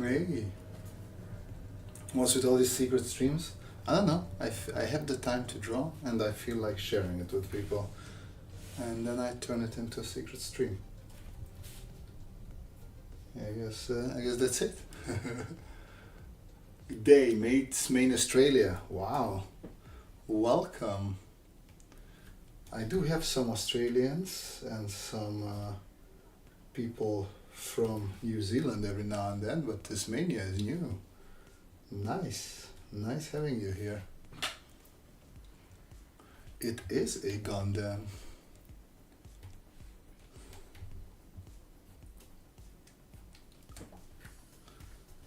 Hey, what's with all these secret streams? I don't know. I have the time to draw and I feel like sharing it with people. And then I turn it into a secret stream. I guess that's it. Good day, mates. Main Australia. Wow. Welcome. I do have some Australians and some people from New Zealand every now and then, but Tasmania is new. Nice. Nice having you here. It is a Gundam.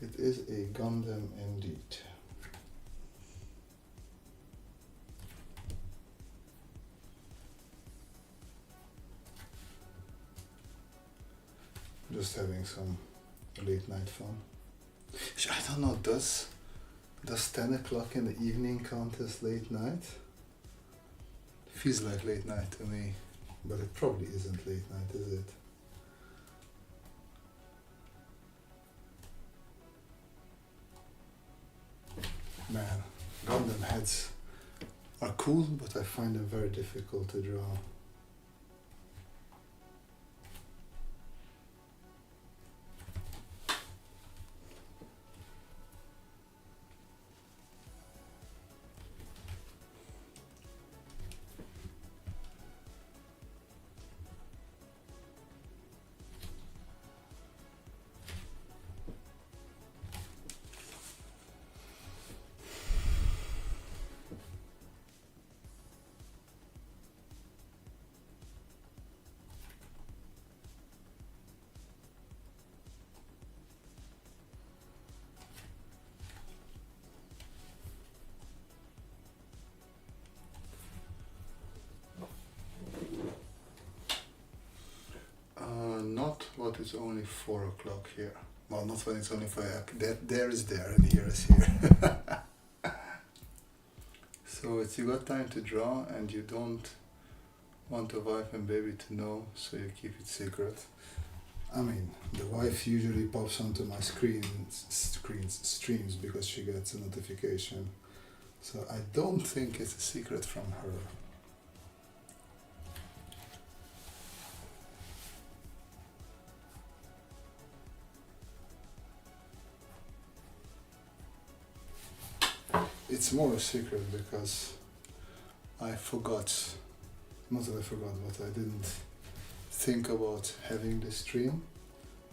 It is a Gundam indeed. Just having some late night fun. I don't know, does 10 o'clock in the evening count as late night? Feels like late night to me, but it probably isn't late night, is it? Man, Gundam heads are cool, but I find them very difficult to draw. Not what it's only 4 o'clock here. Well, not when it's only 5 o'clock. That there is there and here is here. So it's you got time to draw and you don't want the wife and baby to know, so you keep it secret. I mean, the wife usually pops onto my streams because she gets a notification. So I don't think it's a secret from her. It's more a secret because I forgot, not that I forgot, but I didn't think about having this stream,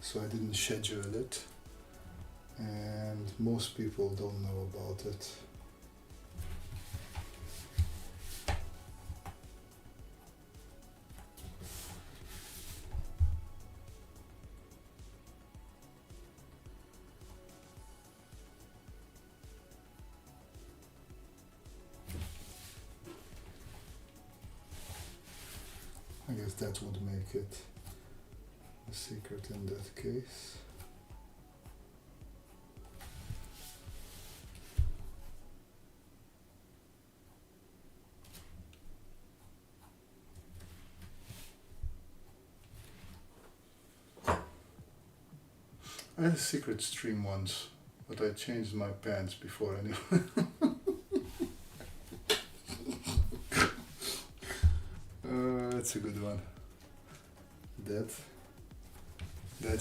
so I didn't schedule it, and most people don't know about it. I guess that would make it a secret in that case. I had a secret stream once, but I changed my pants before anyway. That's a good one. That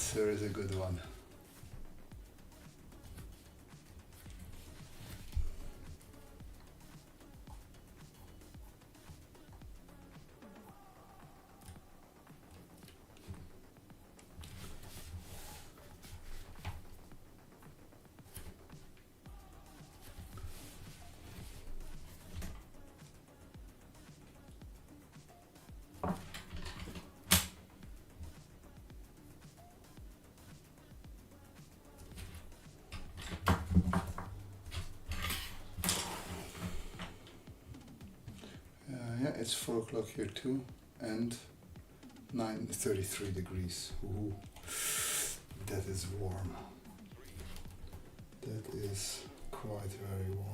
sir is a good one. Yeah, it's 4 o'clock here too, and 9:33 degrees. Ooh, that is warm. That is quite very warm.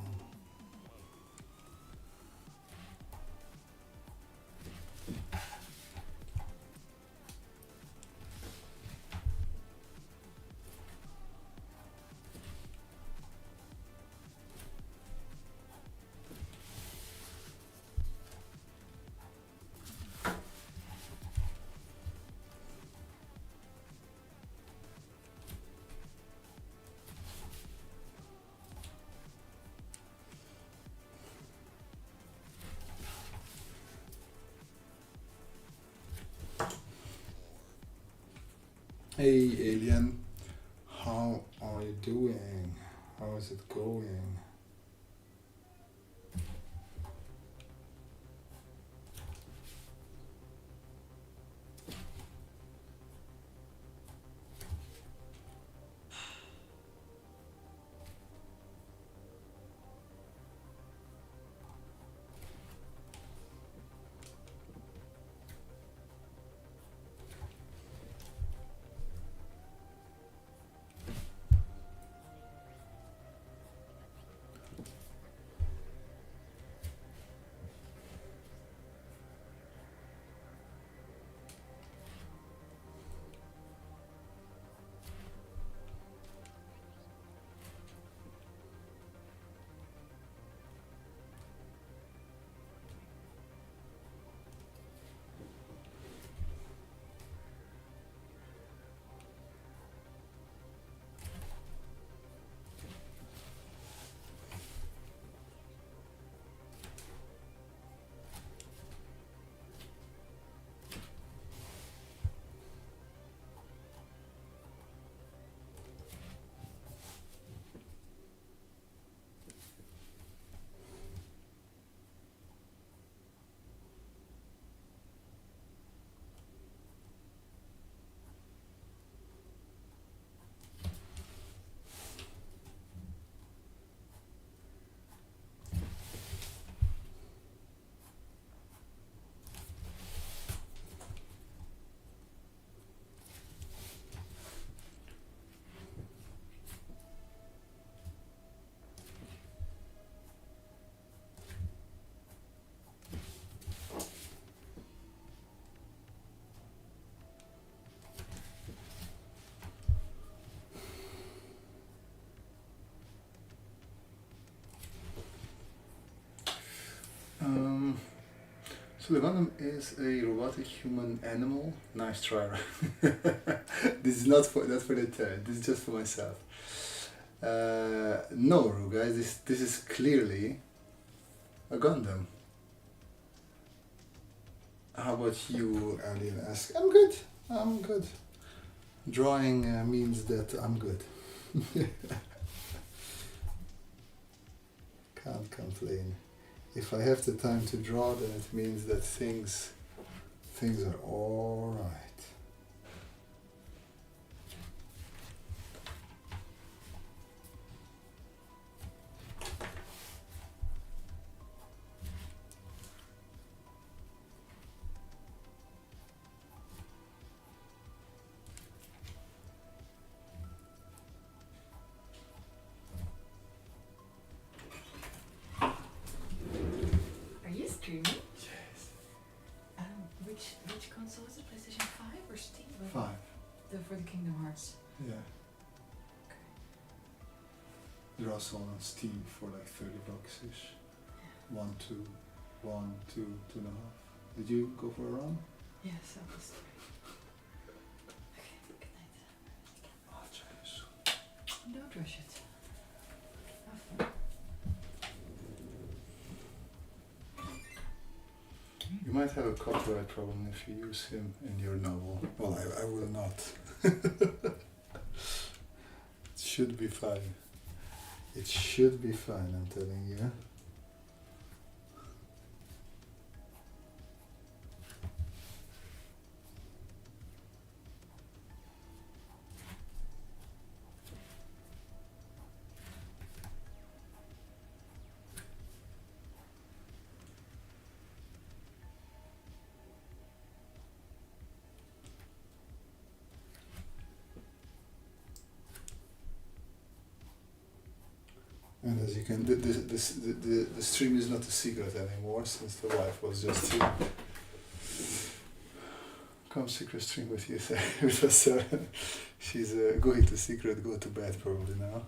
Hey alien, how are you doing? How is it going? Um, so the Gundam is a robotic human animal. Nice try. This is not for the third. This is just for myself. No, Ru, guys. This is clearly a Gundam. How about you, Alien? Ask. I'm good. I'm good. Drawing means that I'm good. Can't complain. If I have the time to draw, then it means that things are all right. Are you streaming? Yes. Which console is it? PlayStation 5 or Steam? Five. For the Kingdom Hearts. Yeah. They're also on Steam for like $30 ish. One, two, two and a half. Did you go for a run? Yes, that was okay, good night. I'll try you soon. Don't rush it. Have fun. You might have a copyright problem if you use him in your novel. Well, I will not. It should be fine. It should be fine, I'm telling you. And as you can, the stream is not a secret anymore since the wife was just here. Come secret stream with you, with us. She's going to secret, go to bed probably now.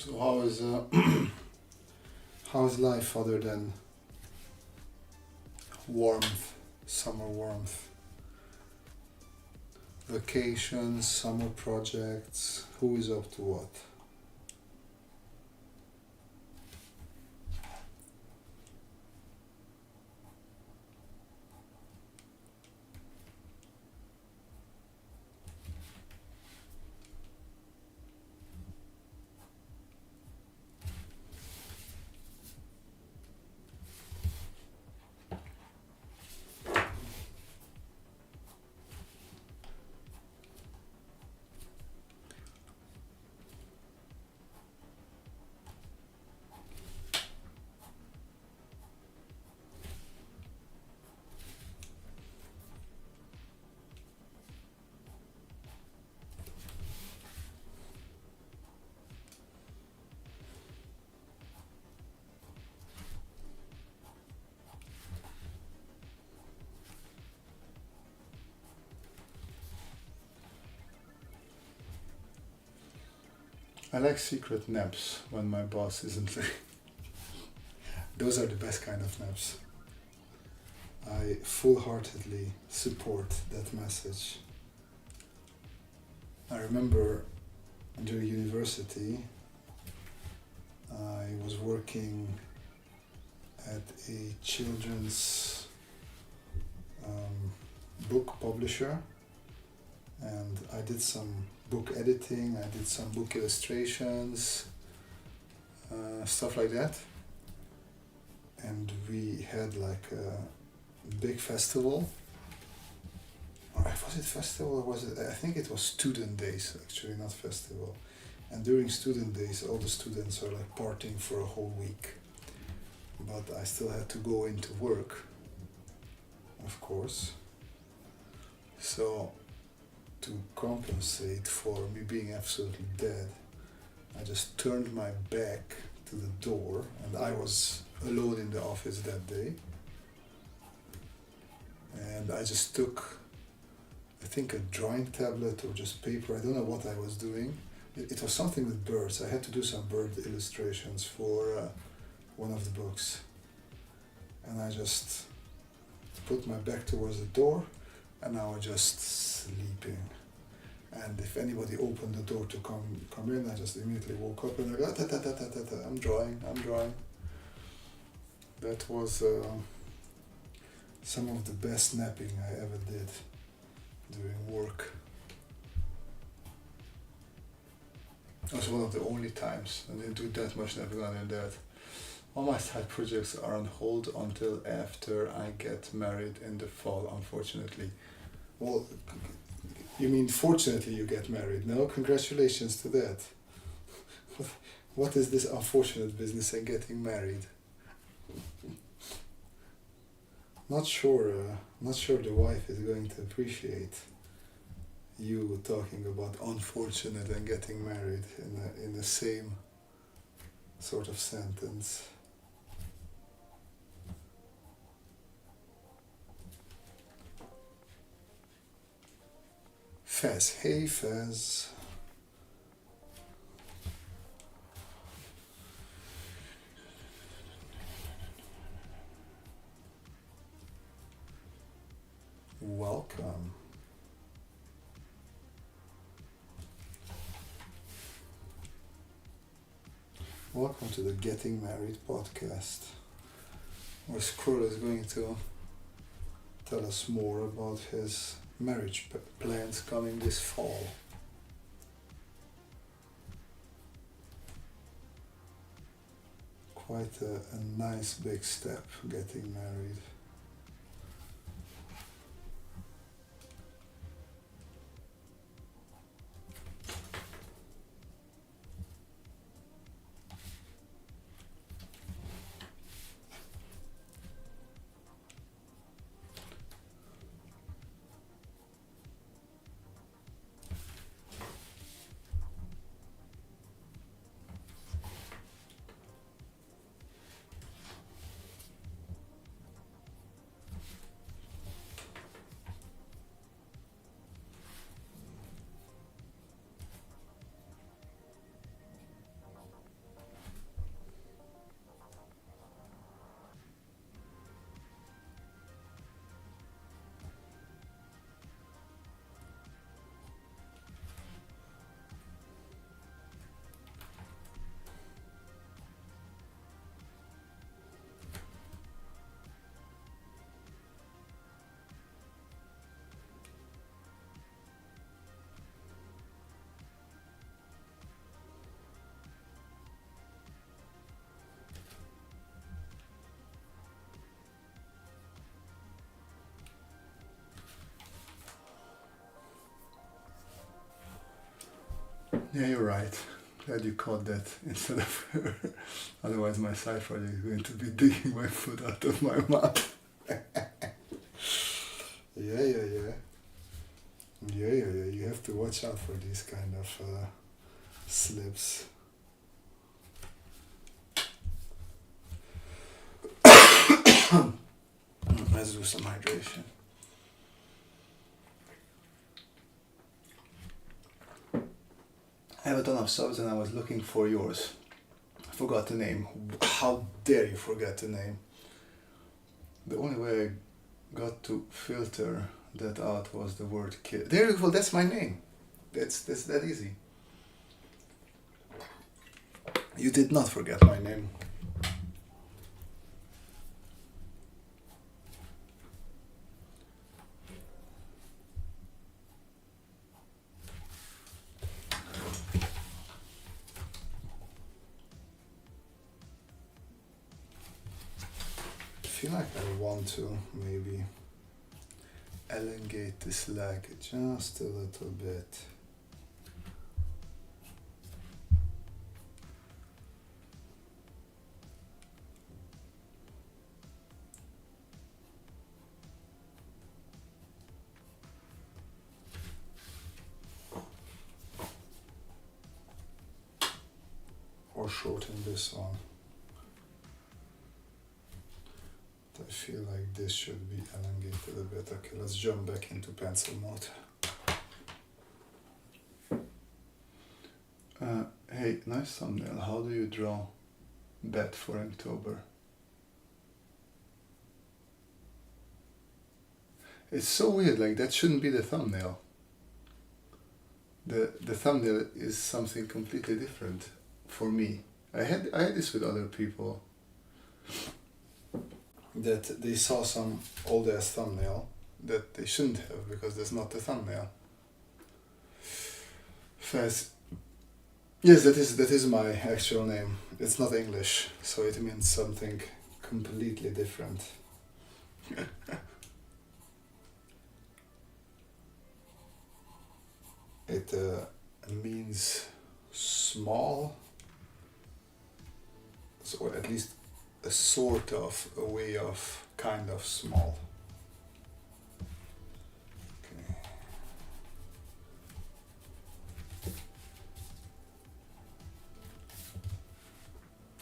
So how is how's life other than warmth, summer warmth? Vacations, summer projects, who is up to what? I like secret naps when my boss isn't there. Those are the best kind of naps. I full-heartedly support that message. I remember during university, I was working at a children's book publisher, and I did some book editing, I did some book illustrations, stuff like that. And we had like a big festival. Or was it festival or was it? I think it was student days actually, not festival. And during student days, all the students are like partying for a whole week. But I still had to go into work, of course. So, to compensate for me being absolutely dead, I just turned my back to the door, and I was alone in the office that day. And I just took, I think, a drawing tablet or just paper. I don't know what I was doing. It was something with birds. I had to do some bird illustrations for one of the books. And I just put my back towards the door, and I was just sleeping. And if anybody opened the door to come in, I just immediately woke up and I go, I'm drawing. That was some of the best napping I ever did during work. It was one of the only times. I didn't do that much napping other than that. All my side projects are on hold until after I get married in the fall, unfortunately. Well, you mean fortunately you get married? No, congratulations to that. What is this unfortunate business and getting married? Not sure the wife is going to appreciate you talking about unfortunate and getting married in the same sort of sentence. Fez, hey Fez. Welcome. Welcome to the Getting Married podcast, where Squirrel is going to tell us more about his marriage plans coming this fall. Quite a nice big step, getting married. Yeah, you're right. Glad you caught that instead of her. Otherwise, my side project is going to be digging my foot out of my mouth. Yeah, yeah, yeah. Yeah, yeah, yeah. You have to watch out for these kind of slips. Let's do some hydration. I have a ton of subs and I was looking for yours. I forgot the name. How dare you forget the name? The only way I got to filter that out was the word kid. There you go, that's my name. That's that easy. You did not forget my name. I feel like I want to maybe elongate this leg just a little bit. Or shorten this one. I feel like this should be elongated a bit. Okay, let's jump back into pencil mode. Hey, nice thumbnail. How do you draw bet for October? It's so weird, like that shouldn't be the thumbnail. The thumbnail is something completely different for me. I had this with other people. That they saw some old ass thumbnail that they shouldn't have because that's not the thumbnail. Faz. Yes, that is my actual name. It's not English, so it means something completely different. It means small, so at least a sort of a way of kind of small.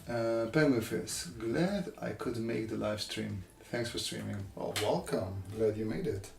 Penguin Fizz, glad I could make the live stream. Thanks for streaming. Well, welcome. Glad you made it.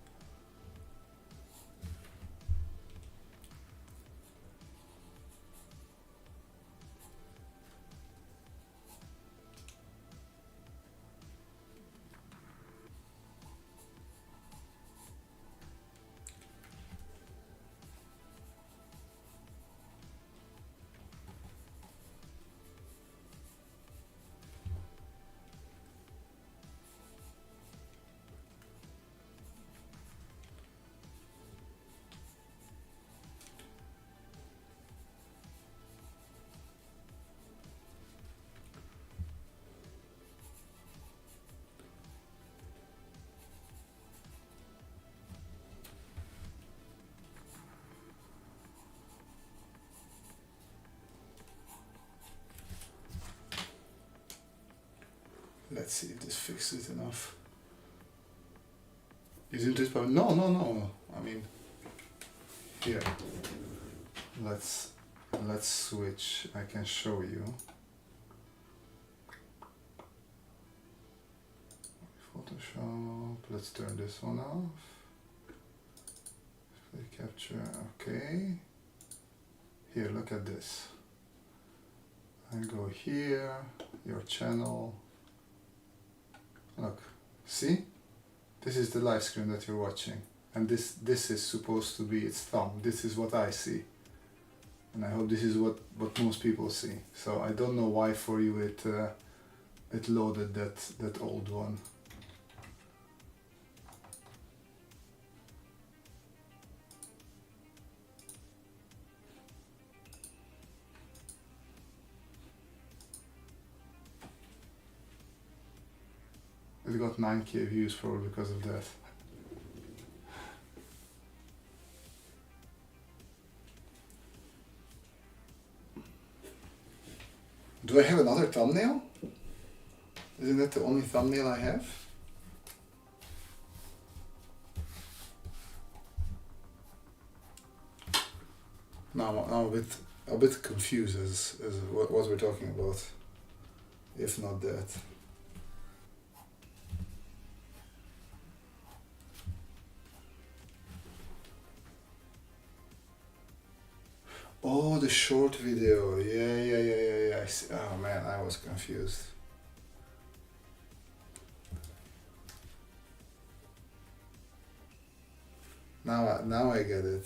Let's see if this fixes it enough. Isn't it? No. I mean, here. Let's switch. I can show you. Photoshop. Let's turn this one off. Play capture. Okay. Here, look at this. I go here. Your channel. Look, see? This is the live screen that you're watching. And this is supposed to be its thumb. This is what I see. And I hope this is what most people see. So I don't know why for you it loaded that old one. It got 9k views probably because of that. Do I have another thumbnail? Isn't that the only thumbnail I have? Now I'm a bit confused as what we're talking about. If not that. Oh, the short video. Yeah. I see. Oh man, I was confused. Now I get it.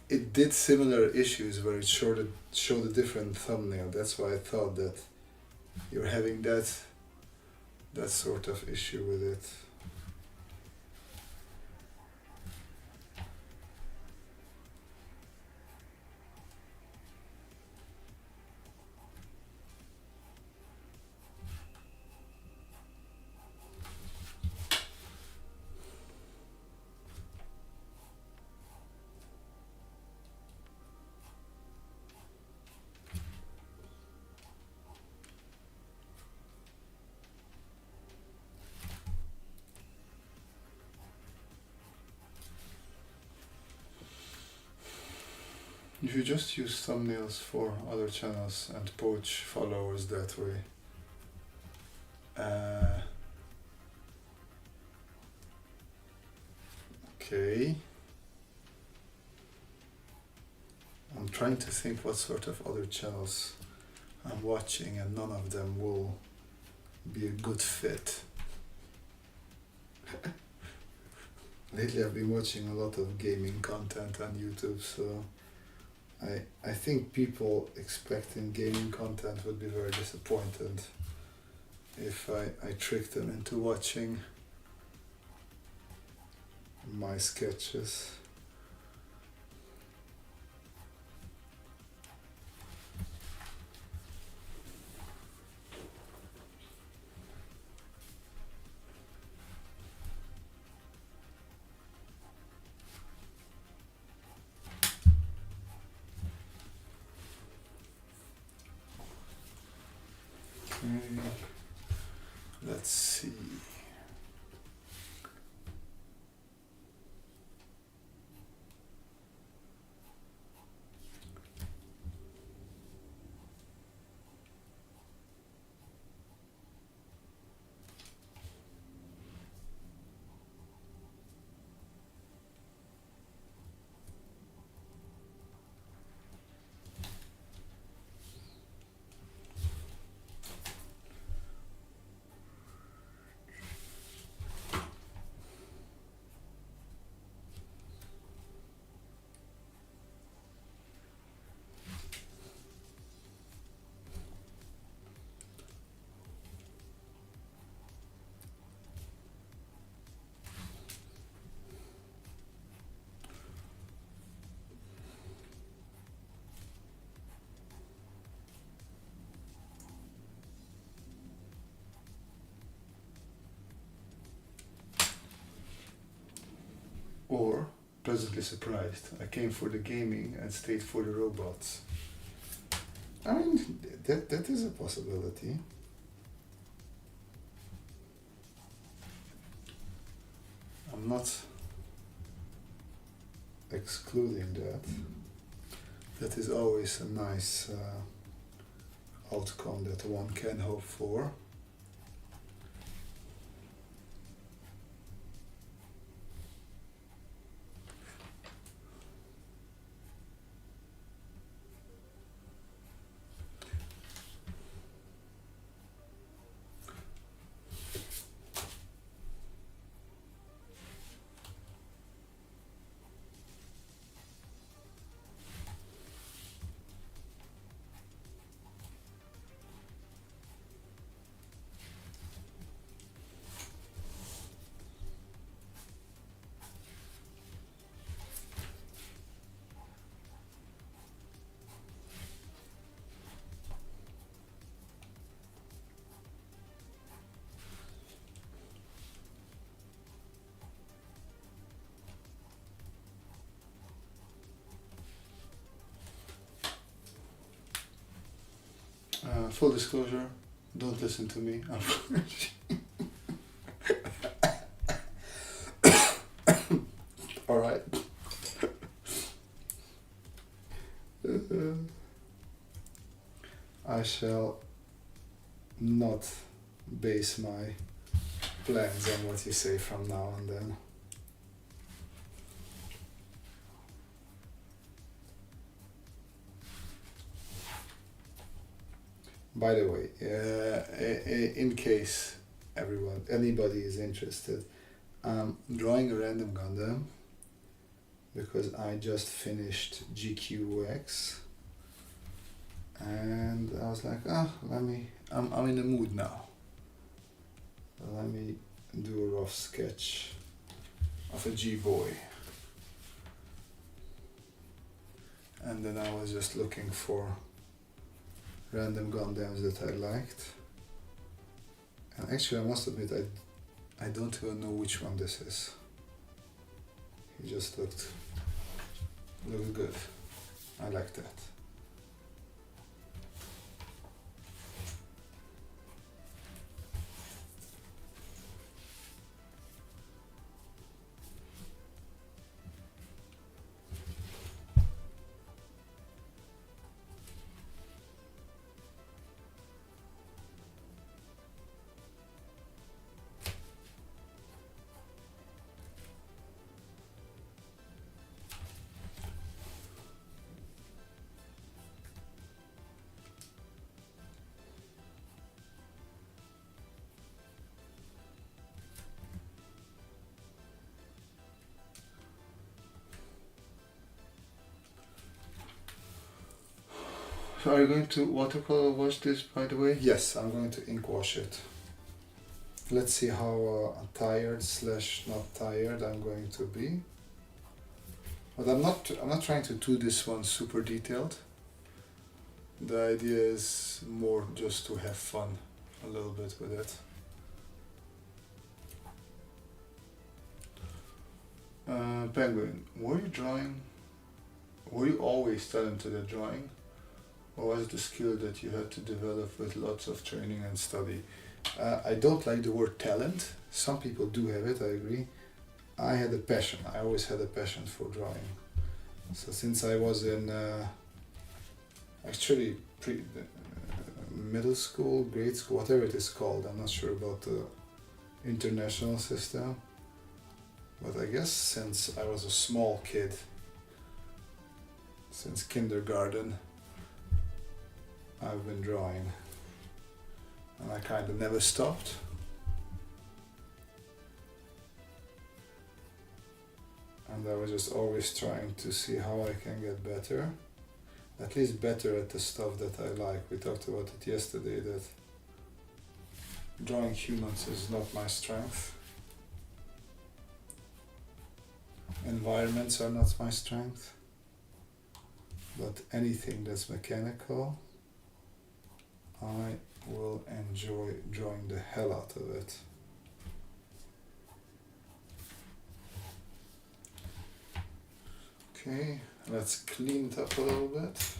It did similar issues where it showed a different thumbnail. That's why I thought that you're having that sort of issue with it. If you just use thumbnails for other channels and poach followers that way, okay. I'm trying to think what sort of other channels I'm watching, and none of them will be a good fit. Lately I've been watching a lot of gaming content on YouTube, so I think people expecting gaming content would be very disappointed if I tricked them into watching my sketches. Let's see. Or, pleasantly surprised, I came for the gaming and stayed for the robots. I mean, that is a possibility. I'm not excluding that. That is always a nice outcome that one can hope for. Full disclosure, don't listen to me. Alright. I shall not base my plans on what you say from now and then. By the way, in case anybody is interested, I'm drawing a random Gundam because I just finished GQX, and I was like, I'm in the mood now. Let me do a rough sketch of a G-boy. And then I was just looking for random Gundams that I liked. And actually I must admit I don't even know which one this is. He just looked good. I like that. So are you going to watercolor wash this, by the way? Yes, I'm going to ink wash it. Let's see how tired / not tired I'm going to be. But I'm not trying to do this one super detailed. The idea is more just to have fun a little bit with it. Penguin, were you always talented at drawing? Or was it a skill that you had to develop with lots of training and study? I don't like the word talent. Some people do have it, I agree. I had a passion. I always had a passion for drawing. So since I was in actually middle school, grade school, whatever it is called, I'm not sure about the international system. But I guess since I was a small kid, since kindergarten, I've been drawing, and I kind of never stopped. And I was just always trying to see how I can get better, at least better at the stuff that I like. We talked about it yesterday, that drawing humans is not my strength. Environments are not my strength, but anything that's mechanical, I will enjoy drawing the hell out of it. Okay, let's clean it up a little bit.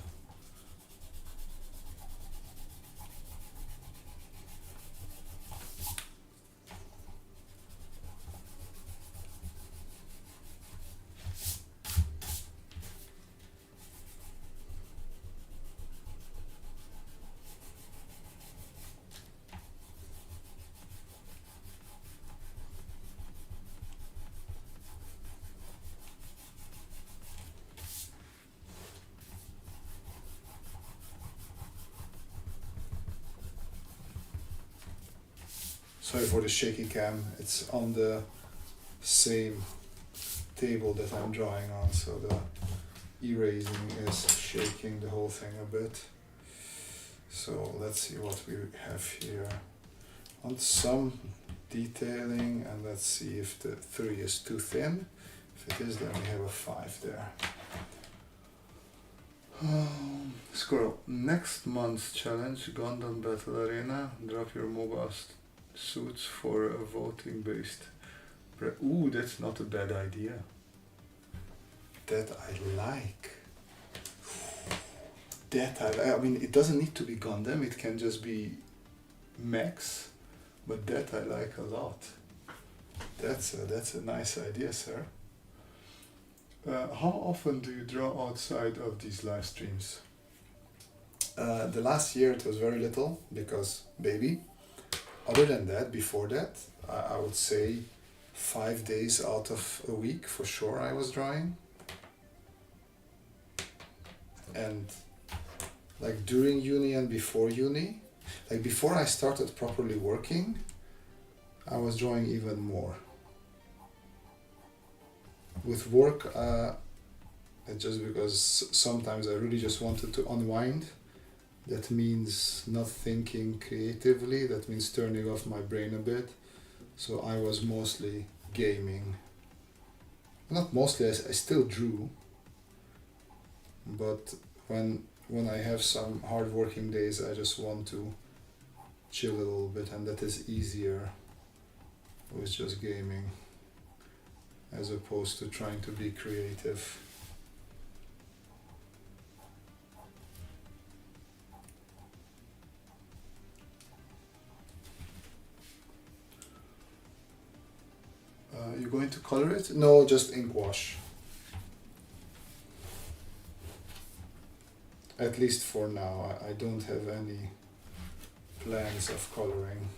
Sorry for the shaky cam, it's on the same table that I'm drawing on, so the erasing is shaking the whole thing a bit. So let's see what we have here. Want some detailing, and let's see if the 3 is too thin. If it is, then we have a 5 there. Squirrel, next month's challenge, Gundam Battle Arena, drop your mobile suits for a voting based. Ooh, that's not a bad idea. That I like. that I mean, it doesn't need to be Gundam, it can just be mechs, but that I like a lot. That's a nice idea, sir. How often do you draw outside of these live streams? The last year it was very little because baby. Other than that, before that, I would say 5 days out of a week for sure I was drawing. And like during uni and before uni, like before I started properly working, I was drawing even more. With work, just because sometimes I really just wanted to unwind. That means not thinking creatively, that means turning off my brain a bit. So I was mostly gaming. Not mostly, I still drew. But when I have some hard working days, I just want to chill a little bit, and that is easier with just gaming as opposed to trying to be creative. You're going to color it? No, just ink wash. At least for now, I don't have any plans of coloring.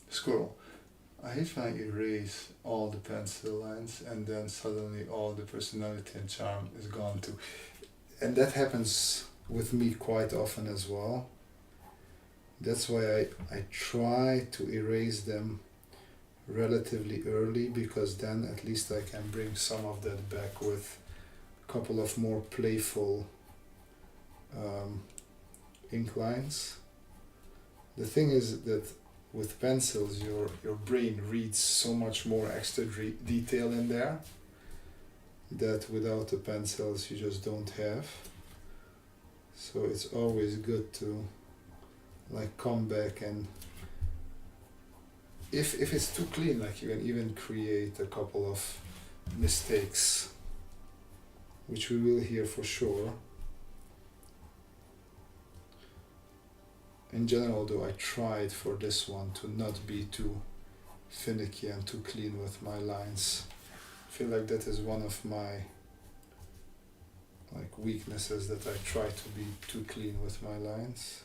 Squirrel. I hate when I erase all the pencil lines and then suddenly all the personality and charm is gone too. And that happens with me quite often as well. That's why I try to erase them relatively early, because then at least I can bring some of that back with a couple of more playful ink lines. The thing is that with pencils, your brain reads so much more extra detail in there that without the pencils you just don't have. So it's always good to like come back, and if it's too clean, like you can even create a couple of mistakes, which we will hear for sure. In general though, I tried for this one to not be too finicky and too clean with my lines. I feel like that is one of my like weaknesses, that I try to be too clean with my lines.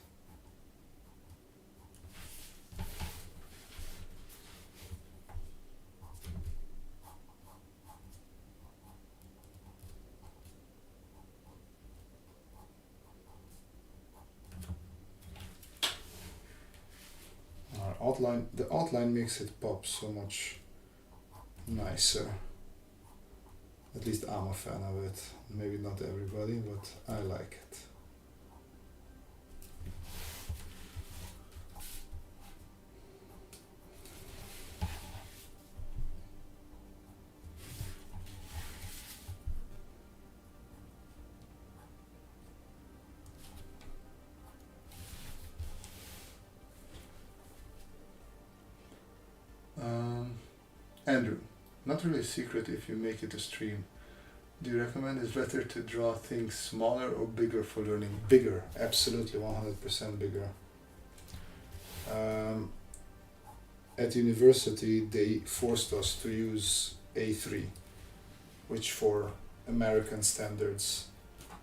The outline makes it pop so much nicer. At least I'm a fan of it. Maybe not everybody, but I like it. Andrew, not really a secret if you make it a stream. Do you recommend it's better to draw things smaller or bigger for learning? Bigger, absolutely 100% bigger. At university they forced us to use A3, which for American standards.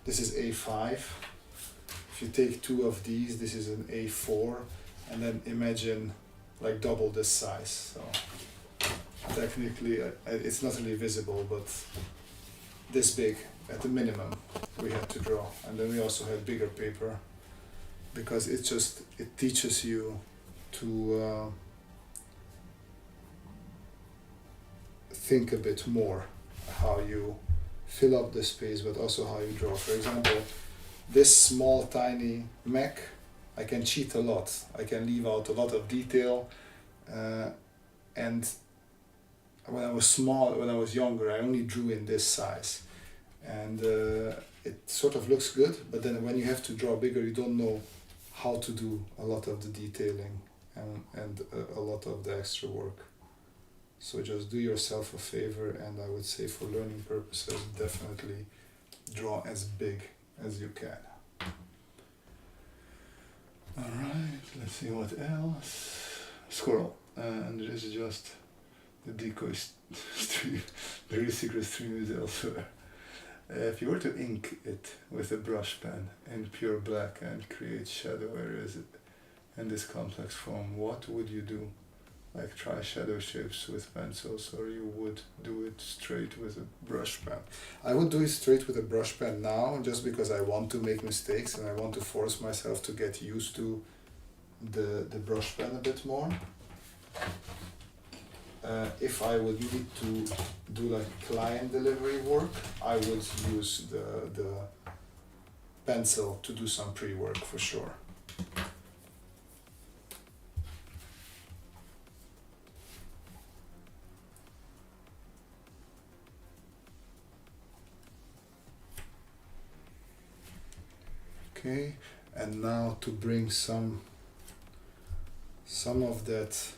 This is A5. If you take two of these, this is an A4, and then imagine like double this size. So technically, it's not really visible, but this big at the minimum we had to draw. And then we also had bigger paper, because it teaches you to think a bit more how you fill up the space, but also how you draw. For example, this small tiny mech, I can cheat a lot. I can leave out a lot of detail, and when I was younger, I only drew in this size, and it sort of looks good, but then when you have to draw bigger, you don't know how to do a lot of the detailing and a lot of the extra work. So just do yourself a favor, and I would say for learning purposes, definitely draw as big as you can. Alright, let's see what else. Squirrel. And this is just the decoy stream. The very secret stream is elsewhere. If you were to ink it with a brush pen in pure black and create shadow areas in this complex form, what would you do? Like try shadow shapes with pencils, or you would do it straight with a brush pen? I would do it straight with a brush pen now, just because I want to make mistakes and I want to force myself to get used to the brush pen a bit more. If I would need to do like client delivery work, I would use the pencil to do some pre-work for sure. Okay, and now to bring some of that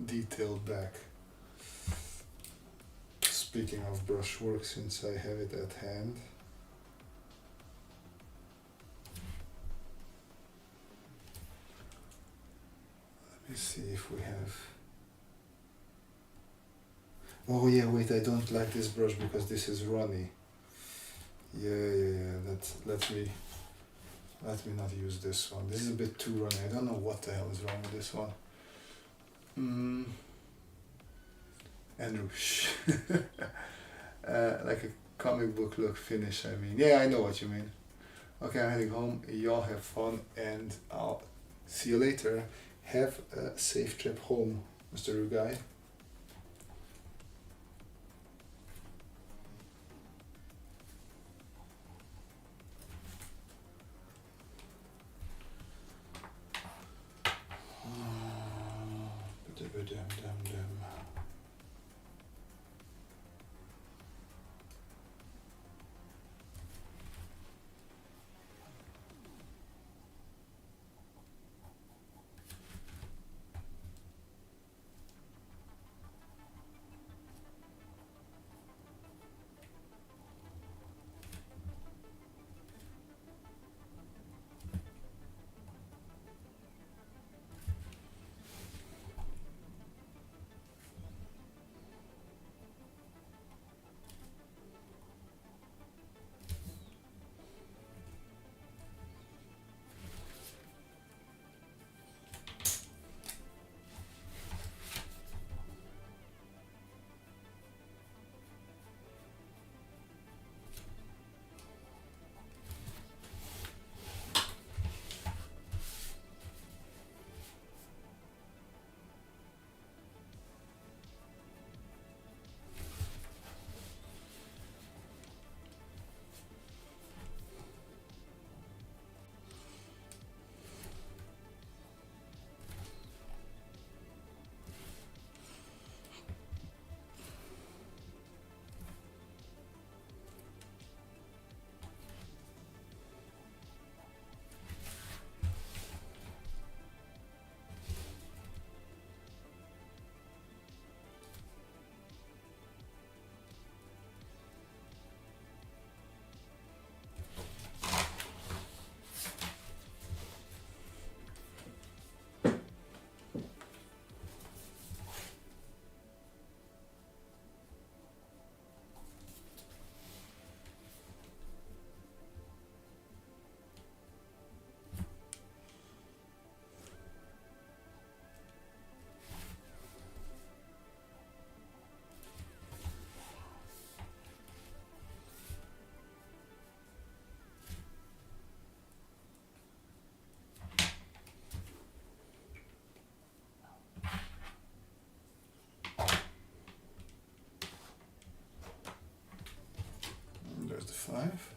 detail back. Speaking of brushwork, since I have it at hand, let me see if we have. Oh yeah, wait, I don't like this brush because this is runny. Yeah. Let me not use this one. This is a bit too runny. I don't know what the hell is wrong with this one. Andrew, like a comic book look finish, I mean. Yeah, I know what you mean. Okay, I'm heading home. Y'all have fun, and I'll see you later. Have a safe trip home, Mr. Rugai. 5.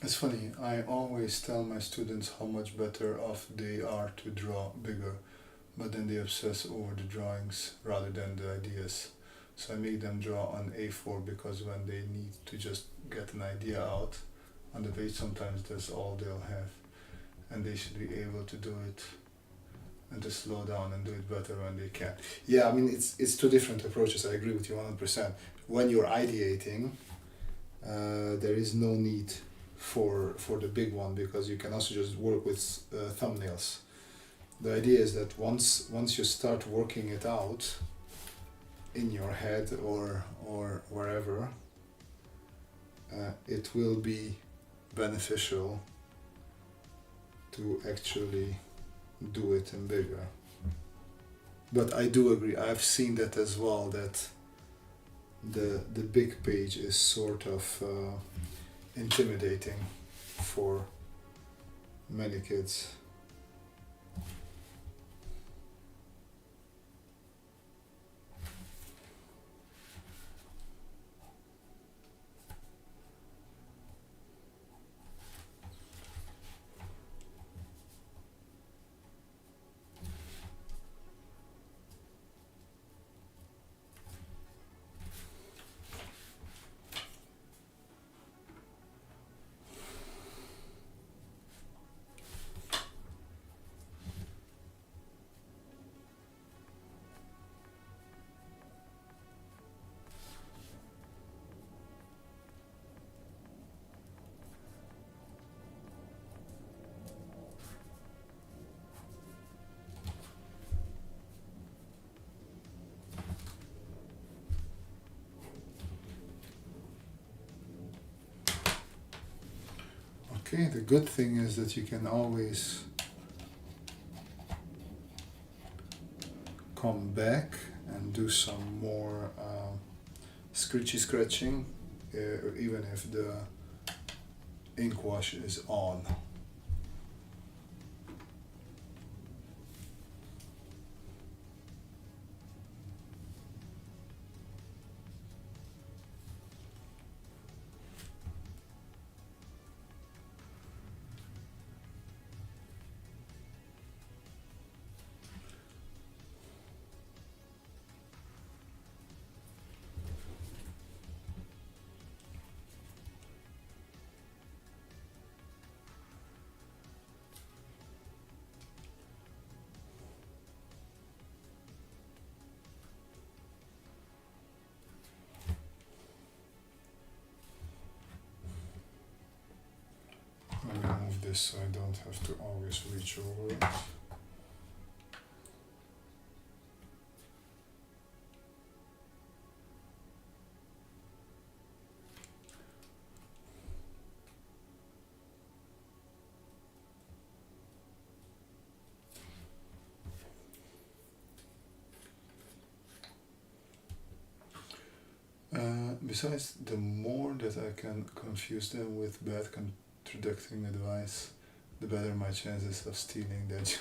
It's funny, I always tell my students how much better off they are to draw bigger, but then they obsess over the drawings rather than the ideas. So I make them draw on A4 because when they need to just get an idea out on the page, sometimes that's all they'll have. And they should be able to do it and to slow down and do it better when they can. Yeah, I mean, it's two different approaches. I agree with you 100%. When you're ideating, there is no need for the big one because you can also just work with thumbnails. The idea is that once you start working it out in your head or wherever, it will be beneficial to actually do it in bigger. But I do agree, I've seen that as well, that the big page is sort of intimidating for many kids. Okay, the good thing is that you can always come back and do some more scratchy scratching, even if the ink wash is on. Let me move this so I don't have to always reach over it. Besides, the more that I can confuse them with bad contradicting advice, the better my chances of stealing that.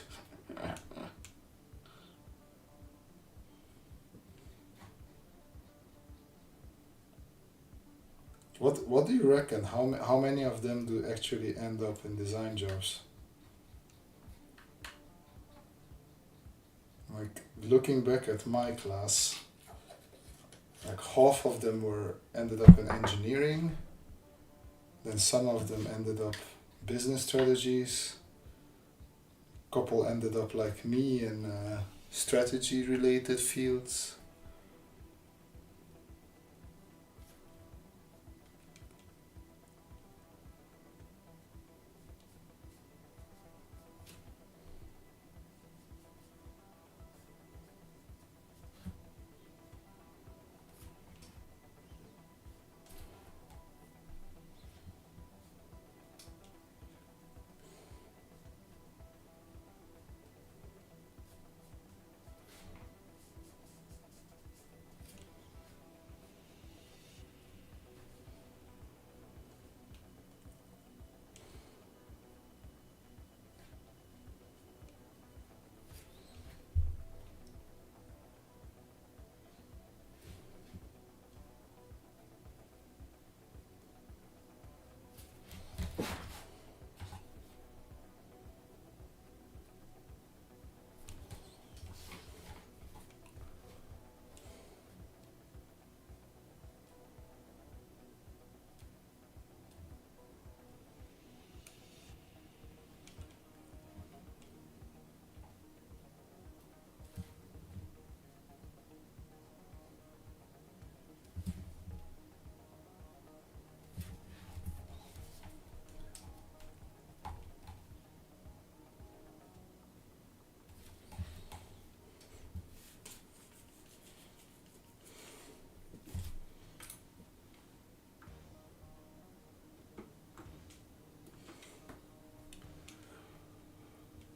What do you reckon? How many of them do actually end up in design jobs? like looking back at my class, like half of them were ended up in engineering, then some of them ended up business strategies, couple ended up like me in strategy related fields.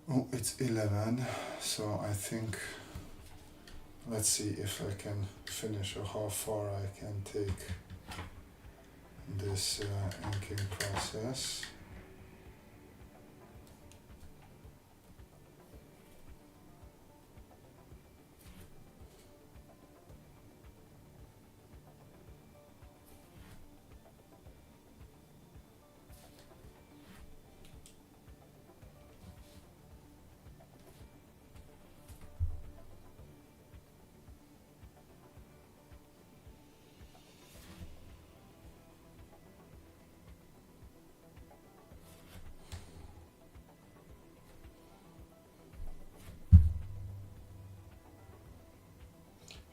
Oh, it's 11, so I think, let's see if I can finish or how far I can take this inking process.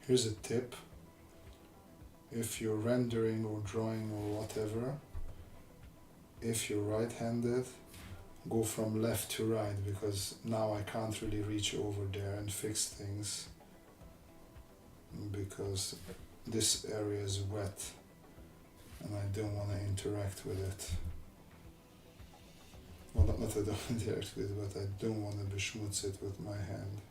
Here's a tip. If you're rendering or drawing or whatever, if you're right-handed, go from left to right, because now I can't really reach over there and fix things because this area is wet and I don't want to interact with it. Well, not that I don't interact with it, but I don't want to beschmutz it with my hand.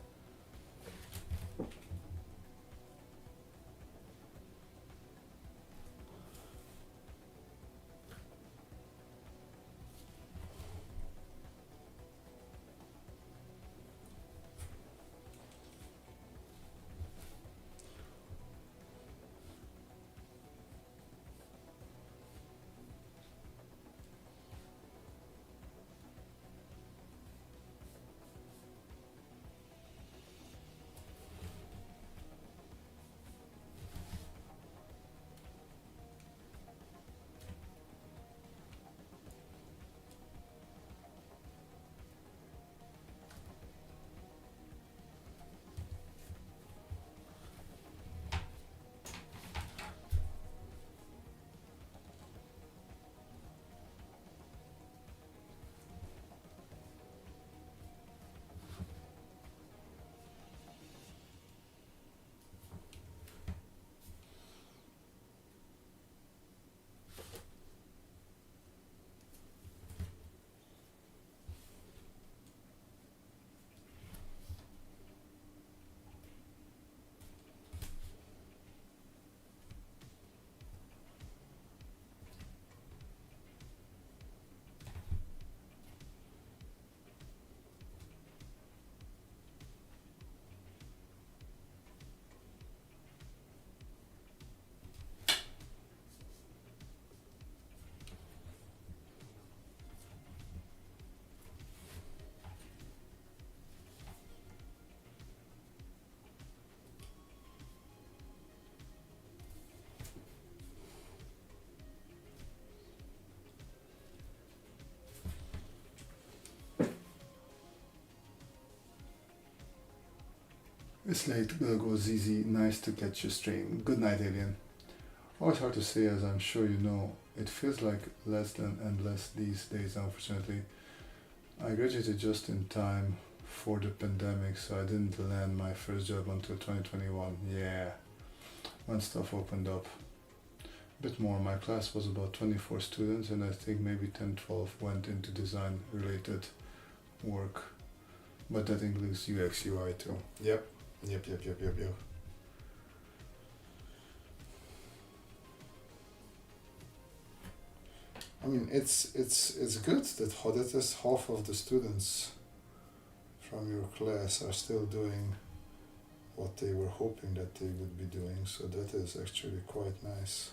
It's late, go ZZ. Nice to catch your stream. Good night, Alien. Always hard to say, as I'm sure you know. It feels like less than endless these days, unfortunately. I graduated just in time for the pandemic, so I didn't land my first job until 2021. Yeah, when stuff opened up. A bit more, my class was about 24 students, and I think maybe 10, 12 went into design related work. But that includes UX, UI too. Yep. Yep. I mean, it's good that is half of the students from your class are still doing what they were hoping that they would be doing. So that is actually quite nice.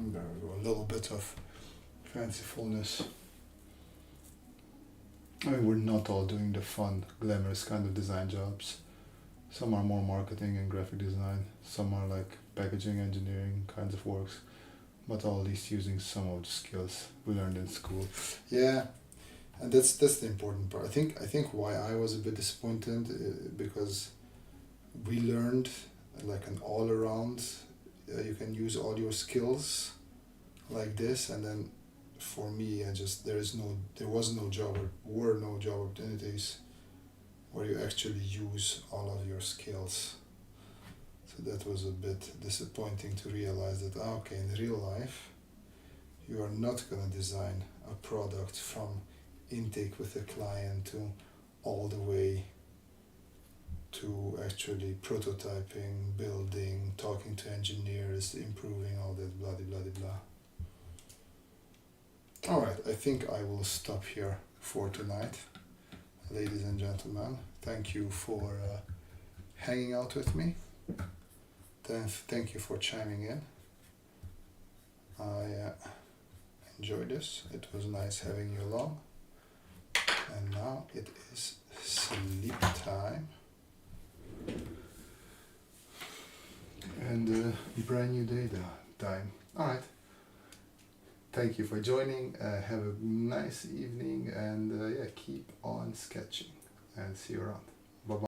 There we go, a little bit of fancifulness. I mean, we're not all doing the fun, glamorous kind of design jobs. Some are more marketing and graphic design, some are like packaging engineering kinds of works, but all these using some of the skills we learned in school. Yeah, and that's the important part. I think why I was a bit disappointed because we learned like an all around. You can use all your skills like this, and then for me, there was no job or were no job opportunities where you actually use all of your skills. So that was a bit disappointing to realize that okay, in real life, you are not gonna design a product from intake with the client to all the way to actually prototyping, building, talking to engineers, improving all that blah blah blah blah. Alright, I think I will stop here for tonight. Ladies and gentlemen, thank you for hanging out with me. Thank you for chiming in. I enjoyed this. It was nice having you along. And now it is sleep time. And brand new day time. Alright. Thank you for joining. Have a nice evening and yeah, keep on sketching and see you around.